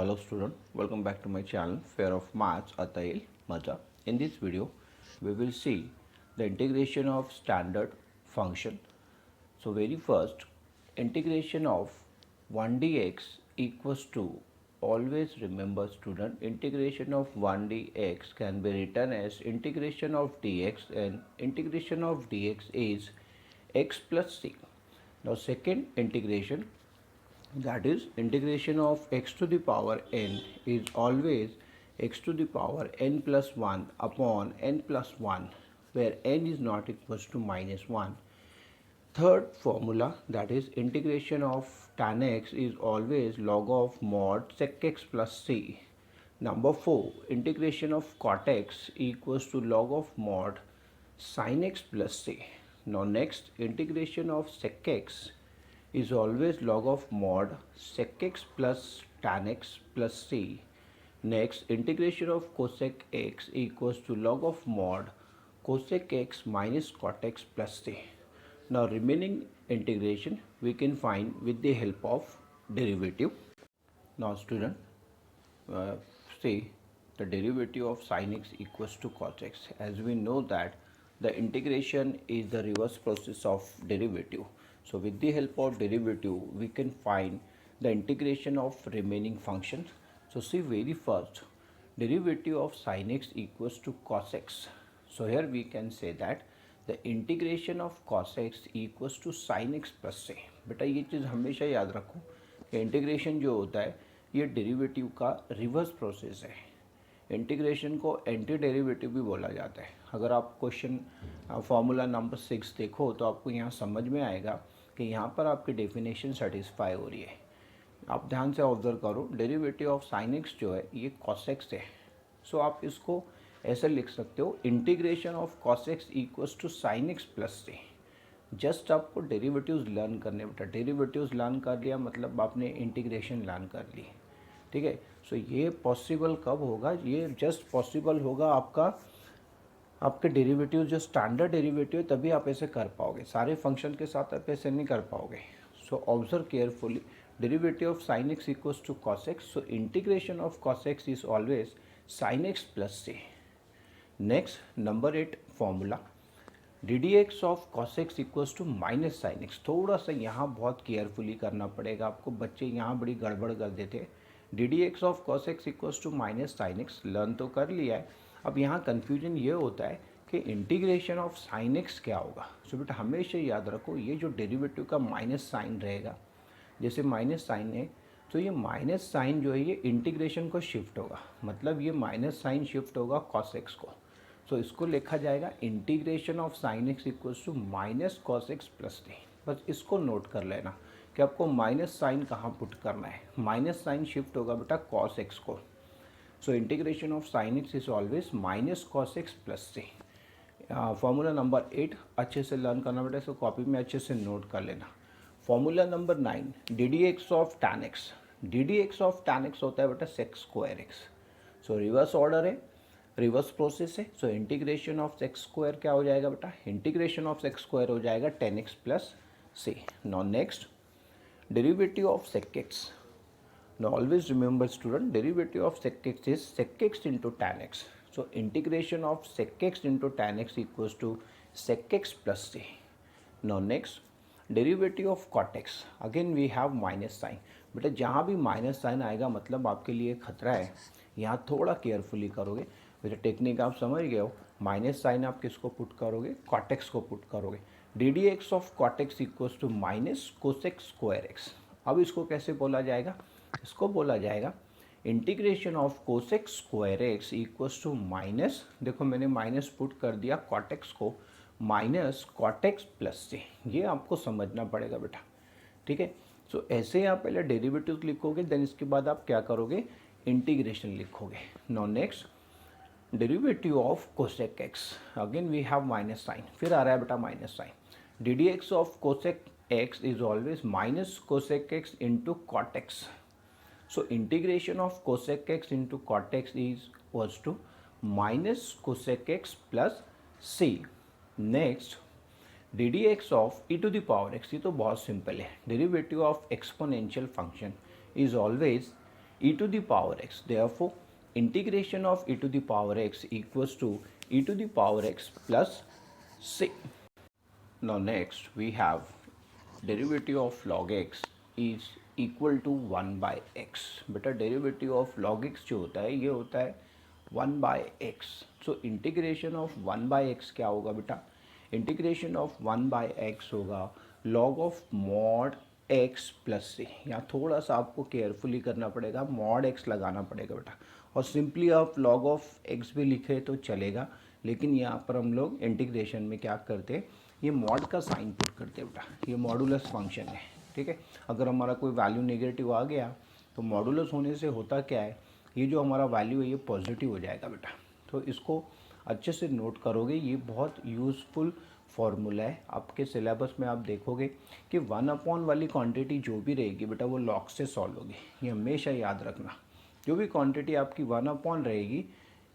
Hello student, welcome back to my channel Fair of Maths Atayil Maja. In this video, we will see the integration of standard function. So very first, integration of 1 dx equals to, always remember student, integration of 1 dx can be written as integration of dx, and integration of dx is x plus c. Now second integration, that is integration of x to the power n, is always x to the power n plus 1 upon n plus 1, where n is not equals to minus 1. Third formula, that is integration of tan x, is always log of mod sec x plus c. Number 4, integration of cot x equals to log of mod sin x plus c. Now next, integration of sec x is always log of mod sec x plus tan x plus c. Next, integration of cosec x equals to log of mod cosec x minus cot x plus c. Now remaining integration we can find with the help of derivative. Now student, see the derivative of sin x equals to cos x. As we know that the integration is the reverse process of derivative. So with the help of derivative we can find the integration of remaining functions. So see very first, derivative of sin x equals to cos x. So here we can say that the integration of cos x equals to sin x plus c. बेटा ये चीज़ हमेशा याद रखो कि integration जो होता है ये डेरिवेटिव का रिवर्स प्रोसेस है. इंटीग्रेशन को एंटी डेरिवेटिव भी बोला जाता है. अगर आप क्वेश्चन फॉर्मूला नंबर 6 देखो तो आपको यहाँ समझ में आएगा कि यहाँ पर आपकी डेफिनेशन सेटिस्फाई हो रही है. आप ध्यान से ऑब्जर्व करो, डेरिवेटिव ऑफ साइन एक्स जो है ये कॉस एक्स है. सो आप इसको ऐसे लिख सकते हो, integration of cos x equals to sine x plus C. Just आपको डेरिवेटिव्स लर्न करने, बेटा डेरिवेटिव्स लर्न कर लिया मतलब आपने इंटीग्रेशन लर्न कर ली. ठीक है. सो ये पॉसिबल कब होगा? ये जस्ट पॉसिबल होगा आपके डेरिवेटिव जो स्टैंडर्ड डेरिवेटिव, तभी आप ऐसे कर पाओगे. सारे फंक्शन के साथ आप ऐसे नहीं कर पाओगे. So observe carefully, derivative of sine x equals to cos x. So integration of cos x is always sine x plus C. Next number 8 formula, D D x of cos x equals to minus sine x. थोड़ा सा यहाँ बहुत carefully करना पड़ेगा आपको, बच्चे यहाँ बड़ी गड़बड़ कर देते हैं. D D x of cos x equals to minus sine x learn तो कर लिया है. अब यहाँ कन्फ्यूजन ये होता है कि इंटीग्रेशन ऑफ साइन एक्स क्या होगा. सो बेटा हमेशा याद रखो, ये जो डेरिवेटिव का माइनस साइन रहेगा, जैसे माइनस साइन है तो ये माइनस साइन जो है ये इंटीग्रेशन को शिफ्ट होगा, मतलब ये माइनस साइन शिफ्ट होगा कॉस एक्स को. सो इसको लिखा जाएगा integration of sine x equals to minus cos x plus D. बस इसको नोट कर लेना कि आपको माइनस साइन कहाँ पुट करना है. माइनस साइन शिफ्ट होगा बेटा कॉस एक्स को. So integration of sine x is always minus cos x plus C. Formula number 8 अच्छे से लर्न करना बेटा, इसको कॉपी में अच्छे से नोट कर लेना. Formula number 9, D D x of tan x. D D x of tan x होता है बेटा सेक्स स्क्वायर एक्स. सो रिवर्स ऑर्डर है, रिवर्स प्रोसेस है. सो इंटीग्रेशन ऑफ सेक्स स्क्वायर क्या हो जाएगा बेटा? इंटीग्रेशन ऑफ सेक्स स्क्वायर हो जाएगा tan x plus C. Now next, derivative of sec x. Now always remember student, derivative of sec x is sec x into tan x. So integration of sec x into tan x equals to sec x plus c. Now next, derivative of cot x. Again we have minus sign. बेटा जहाँ भी minus sign आएगा मतलब आपके लिए खतरा है. यहाँ थोड़ा केयरफुली करोगे. बेटा टेक्निक आप समझ गए हो. माइनस साइन आप किसको पुट करोगे? कॉट एक्स को पुट करोगे. D D x of cot x equals to minus cosec square x. अब इसको कैसे बोला जाएगा? इसको बोला जाएगा integration of cosec square x equals to minus, देखो मैंने माइनस पुट कर दिया कॉट एक्स को, minus cot x plus C. ये आपको समझना पड़ेगा बेटा. ठीक है. सो ऐसे आप पहले डेरिवेटिव लिखोगे, देन इसके बाद आप क्या करोगे? इंटीग्रेशन लिखोगे. Now next, derivative of cosec x. Again we have minus sine, फिर आ रहा है बेटा minus sine. D D x of cosec x is always minus cosec x into cot x. So integration of cosec x into cot x is equals to minus cosec x plus c. Next, D D x of e to the power x. ये तो बहुत simple है. Derivative of exponential function is always e to the power x. Therefore, integration of e to the power x equals to e to the power x plus c. Now next we have derivative of log x is equal to 1 by x. बेटा derivative of log x जो होता है ये होता है 1 by x. So integration of 1 by x क्या होगा बेटा? इंटीग्रेशन ऑफ 1 बाय x होगा log of mod x plus c. यहाँ थोड़ा सा आपको केयरफुली करना पड़ेगा, मॉड x लगाना पड़ेगा बेटा, और सिंपली आप log ऑफ x भी लिखे तो चलेगा, लेकिन यहाँ पर हम लोग इंटीग्रेशन में क्या करते हैं, ये मॉड का साइन पुट करते हैं बेटा. ये मॉडुलस फंक्शन है, ठीक है. अगर हमारा कोई वैल्यू नेगेटिव आ गया तो मॉडुलस होने से होता क्या है, ये जो हमारा वैल्यू है ये पॉजिटिव हो जाएगा बेटा. तो इसको अच्छे से नोट करोगे, ये बहुत यूज़फुल फॉर्मूला है. आपके सिलेबस में आप देखोगे कि 1 अपॉन वाली क्वांटिटी जो भी रहेगी बेटा वो लॉग से सॉल्व होगी. ये हमेशा याद रखना, जो भी क्वांटिटी आपकी 1 अपॉन रहेगी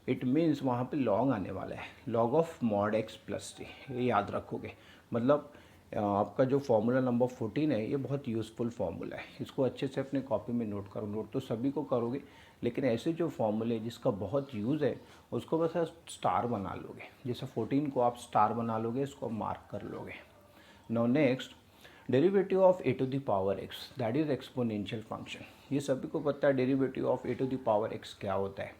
इट मीन्स वहाँ पे लॉग आने वाला है, log of mod x plus T. ये याद रखोगे. मतलब आपका जो फॉर्मूला नंबर 14 है ये बहुत यूज़फुल फार्मूला है. इसको अच्छे से अपने कॉपी में नोट करो. नोट तो सभी को करोगे, लेकिन ऐसे जो फॉर्मूले जिसका बहुत यूज़ है उसको बस स्टार बना लोगे. जैसे 14 को आप स्टार बना लोगे, इसको मार्क कर लोगे. Now next, derivative of a to the power x, that is exponential function. ये सभी को पता है derivative of a to the power x क्या होता है.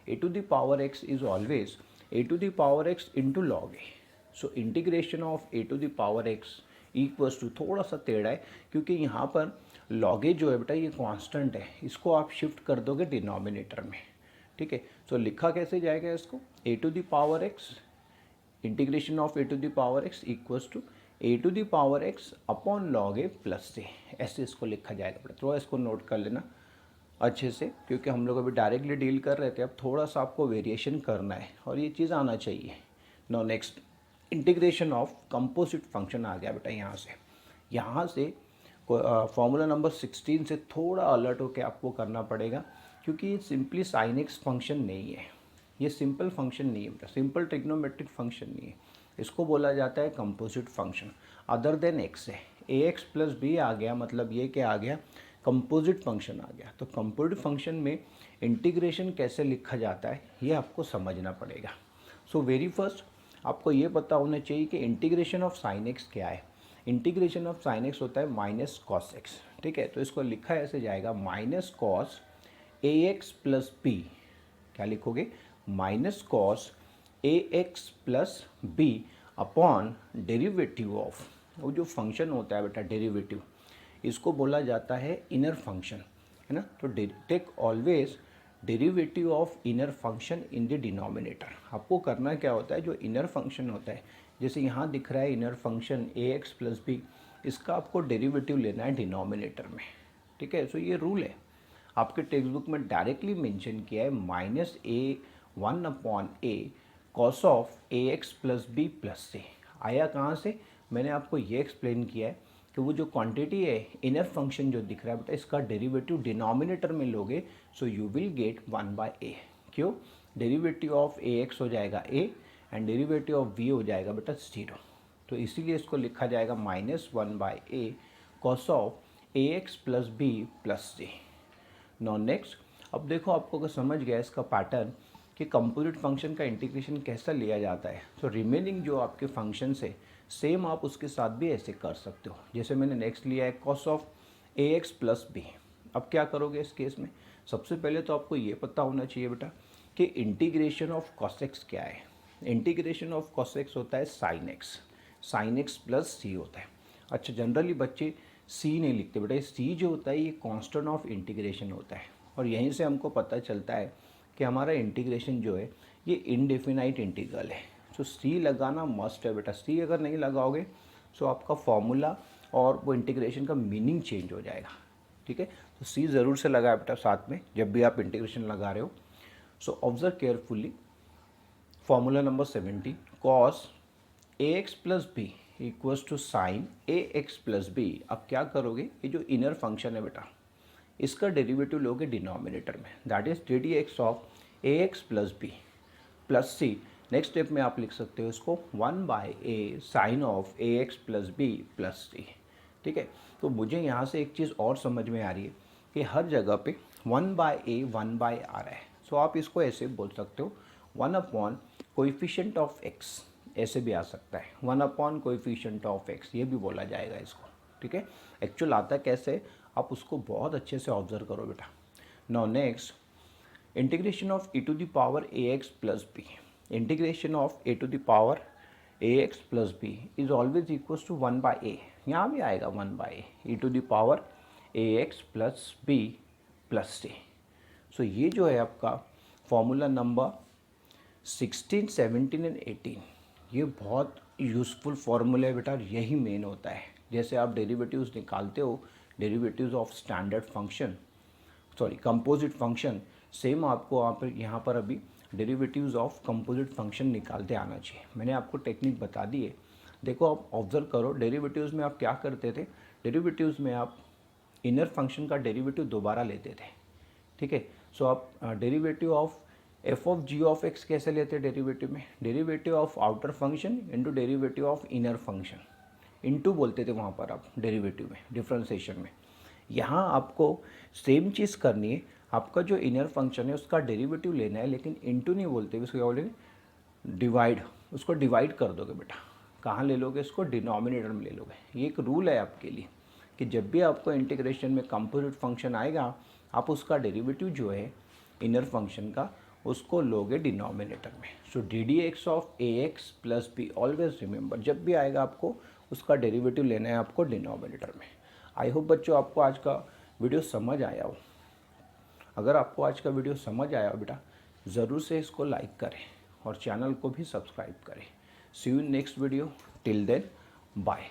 A to the power x is always a to the power x into log a. So integration of a to the power x equals to, थोड़ा सा टेढ़ा है क्योंकि यहाँ पर लॉग ए जो है बेटा ये कांस्टेंट है, इसको आप शिफ्ट कर दोगे डिनोमिनेटर में, ठीक है. सो लिखा कैसे जाएगा इसको, a to the power x integration of a to the power x equals to a to the power x upon log a plus C, ऐसे इसको लिखा जाएगा बेटा. थोड़ा इसको नोट कर लेना अच्छे से, क्योंकि हम लोग अभी डायरेक्टली डील कर रहे थे, अब थोड़ा सा आपको वेरिएशन करना है और ये चीज़ आना चाहिए. Now next, integration of composite function आ गया बेटा. यहाँ से फॉर्मूला नंबर 16 से थोड़ा अलर्ट होकर आपको करना पड़ेगा, क्योंकि ये सिंपली साइन एक्स फंक्शन नहीं है, ये सिंपल फंक्शन नहीं है बेटा, सिंपल ट्रिग्नोमेट्रिक फंक्शन नहीं है. इसको बोला जाता है composite function. Other than x है, ए एक्स प्लस बी आ गया, मतलब ये क्या आ गया, कंपोजिट फंक्शन आ गया. तो कंपोजिट फंक्शन में इंटीग्रेशन कैसे लिखा जाता है ये आपको समझना पड़ेगा. सो वेरी फर्स्ट आपको ये पता होना चाहिए कि इंटीग्रेशन ऑफ साइन एक्स क्या है. इंटीग्रेशन ऑफ साइन एक्स होता है माइनस कॉस एक्स, ठीक है. तो इसको लिखा ऐसे जाएगा, minus cos a x plus b. क्या लिखोगे, minus cos a x plus b upon derivative of, वो जो फंक्शन होता है बेटा डेरिवेटिव, इसको बोला जाता है इनर फंक्शन, है ना. तो take always derivative of inner function in the denominator. आपको करना क्या होता है, जो इनर फंक्शन होता है, जैसे यहाँ दिख रहा है इनर फंक्शन ए एक्स प्लस बी, इसका आपको डेरिवेटिव लेना है डिनोमिनेटर में, ठीक है. सो ये रूल है, आपके टेक्स्ट बुक में डायरेक्टली मेंशन किया है, minus a 1 upon a cos of a x plus b plus c. आया कहाँ से, मैंने आपको ये एक्सप्लेन किया है कि वो जो क्वांटिटी है इनर फंक्शन जो दिख रहा है बेटा, इसका डेरिवेटिव डिनोमिनेटर में लोगे so you will get 1 by a. क्यों, डेरिवेटिव ऑफ ए एक्स हो जाएगा a and derivative of b हो जाएगा बेटा 0. तो इसीलिए इसको लिखा जाएगा minus 1 by a cos of a x plus b plus C. Now next, अब देखो आपको अगर समझ गया इसका पैटर्न कि कंपोजिट फंक्शन का इंटीग्रेशन कैसा लिया जाता है, तो रिमेनिंग जो आपके फंक्शन है सेम आप उसके साथ भी ऐसे कर सकते हो. जैसे मैंने नेक्स्ट लिया है cos of a x plus b. अब क्या करोगे इस केस में, सबसे पहले तो आपको ये पता होना चाहिए बेटा कि इंटीग्रेशन ऑफ कॉस एक्स क्या है. इंटीग्रेशन ऑफ कॉस एक्स होता है साइन एक्स प्लस सी होता है. अच्छा, जनरली बच्चे सी नहीं लिखते बेटा, सी जो होता है ये कांस्टेंट ऑफ इंटीग्रेशन होता है, और यहीं से हमको पता चलता है कि हमारा इंटीग्रेशन जो है ये इनडेफिनाइट इंटीग्रल है. तो सी लगाना मस्ट है बेटा. सी अगर नहीं लगाओगे तो आपका फॉर्मूला और वो इंटीग्रेशन का मीनिंग चेंज हो जाएगा, ठीक है. तो सी ज़रूर से लगाए बेटा साथ में जब भी आप इंटीग्रेशन लगा रहे हो. So observe carefully, formula number 17, cos a x plus b equals to sine a x plus b. अब क्या करोगे, ये जो इनर फंक्शन है बेटा इसका डेरिवेटिव लोगे डिनोमिनेटर में, that is d D x of a x plus b plus C. Next step में आप लिख सकते हो इसको 1 by a sine of a x plus b plus c, ठीक है. तो मुझे यहाँ से एक चीज़ और समझ में आ रही है कि हर जगह पे 1/a 1/r है। सो आप इसको ऐसे बोल सकते हो 1 अपॉन कोएफिशिएंट ऑफ x, ऐसे भी आ सकता है 1 अपॉन कोएफिशिएंट ऑफ x, ये भी बोला जाएगा इसको। ठीक है, एक्चुअल आता कैसे आप उसको बहुत अच्छे से ऑब्जर्व करो बेटा। Now next, integration of e to the power ax plus b, integration of a to the power ax plus b is always equal to 1/a, यहाँ भी आएगा 1/a e to the power ax plus b plus c। So ये जो है आपका formula number 16, 17 and 18, ये बहुत useful formula है बेटा, यही मेन होता है। जैसे आप डेरिवेटिव्स निकालते हो, derivatives of standard function, sorry composite function, same आपको यहाँ पर अभी डेरिवेटिव्स ऑफ कंपोजिट फंक्शन निकालते आना चाहिए। मैंने आपको टेक्निक बता दी है। देखो आप ऑब्जर्व करो, डेरिवेटिव्स में आप क्या करते थे, डेरिवेटिव्स में आप इनर फंक्शन का डेरिवेटिव दोबारा लेते थे। ठीक है, सो आप derivative of F of G of x कैसे लेते हैं डेरिवेटिव में, derivative of outer function into derivative of inner function, into बोलते थे वहाँ पर आप डेरिवेटिव में, डिफरेंशिएशन में। यहाँ आपको सेम चीज़ करनी है, आपका जो इनर फंक्शन है उसका डेरिवेटिव लेना है, लेकिन इनटू नहीं बोलते, उसको क्या बोलेंगे, डिवाइड, उसको डिवाइड कर दोगे बेटा। कहाँ ले लोगे इसको, डिनोमिनेटर में ले लोगे। ये एक रूल है आपके लिए कि जब भी आपको इंटीग्रेशन में कंपोजिट फंक्शन आएगा, आप उसका डेरिवेटिव जो है इनर फंक्शन का, उसको लोगे डिनोमिनेटर में। So d D x of a x plus b, always remember, जब भी आएगा आपको उसका डेरिवेटिव लेना है आपको डिनोमिनेटर में। आई होप बच्चों आपको आज का वीडियो समझ आया हो। अगर आपको आज का वीडियो समझ आया हो बेटा, ज़रूर से इसको लाइक करें और चैनल को भी सब्सक्राइब करें। See you in next video, till then bye.